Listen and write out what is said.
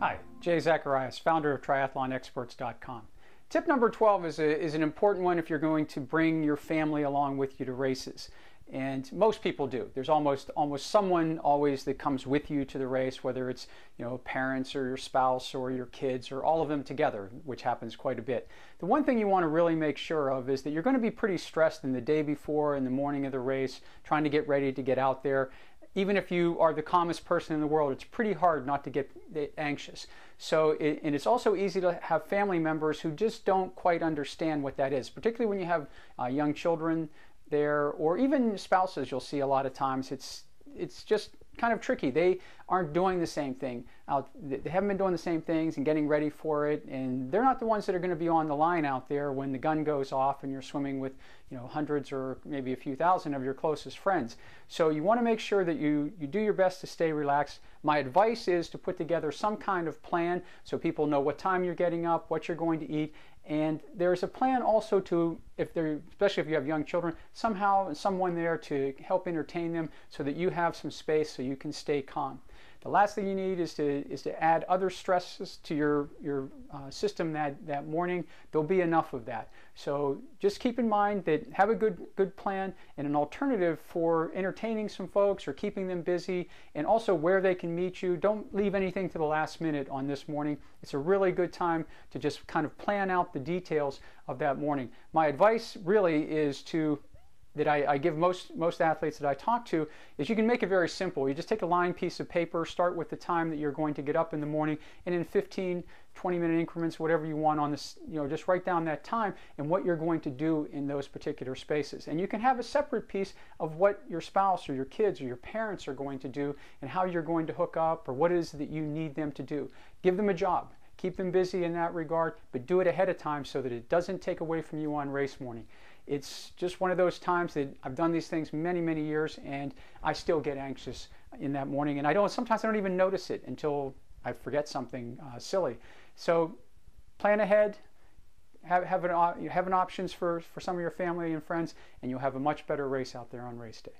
Hi, Jay Zacharias, founder of triathlonexperts.com. Tip number 12 is an important one if you're going to bring your family along with you to races. And most people do. There's almost someone always that comes with you to the race, whether it's parents or your spouse or your kids or all of them together, which happens quite a bit. The one thing you want to really make sure of is that you're going to be pretty stressed in the day before, in the morning of the race, trying to get ready to get out there. Even if you are the calmest person in the world, it's pretty hard not to get anxious. And it's also easy to have family members who just don't quite understand what that is, particularly when you have young children there, or even spouses. You'll see a lot of times it's just kind of tricky. They aren't doing the same thing. They haven't been doing the same things and getting ready for it, and they're not the ones that are going to be on the line out there when the gun goes off and you're swimming with hundreds or maybe a few thousand of your closest friends. So you want to make sure that you do your best to stay relaxed. My advice is to put together some kind of plan so people know what time you're getting up, what you're going to eat, and there's a plan also to, especially if you have young children, someone there to help entertain them so that you have some space so you can stay calm. The last thing you need is to add other stresses to your system that morning. There'll be enough of that. So just keep in mind that have a good plan and an alternative for entertaining some folks or keeping them busy, and also where they can meet you. Don't leave anything to the last minute on this morning. It's a really good time to just kind of plan out the details of that morning. My advice really is that I give most athletes that I talk to is you can make it very simple. You just take a lined piece of paper, start with the time that you're going to get up in the morning, and in 15, 20-minute increments, whatever you want on this, just write down that time and what you're going to do in those particular spaces. And you can have a separate piece of what your spouse or your kids or your parents are going to do and how you're going to hook up or what it is that you need them to do. Give them a job. Keep them busy in that regard, but do it ahead of time so that it doesn't take away from you on race morning. It's just one of those times that I've done these things many years, and I still get anxious in that morning, and sometimes I don't even notice it until I forget something silly. So plan ahead, have an options for some of your family and friends, and you'll have a much better race out there on race day.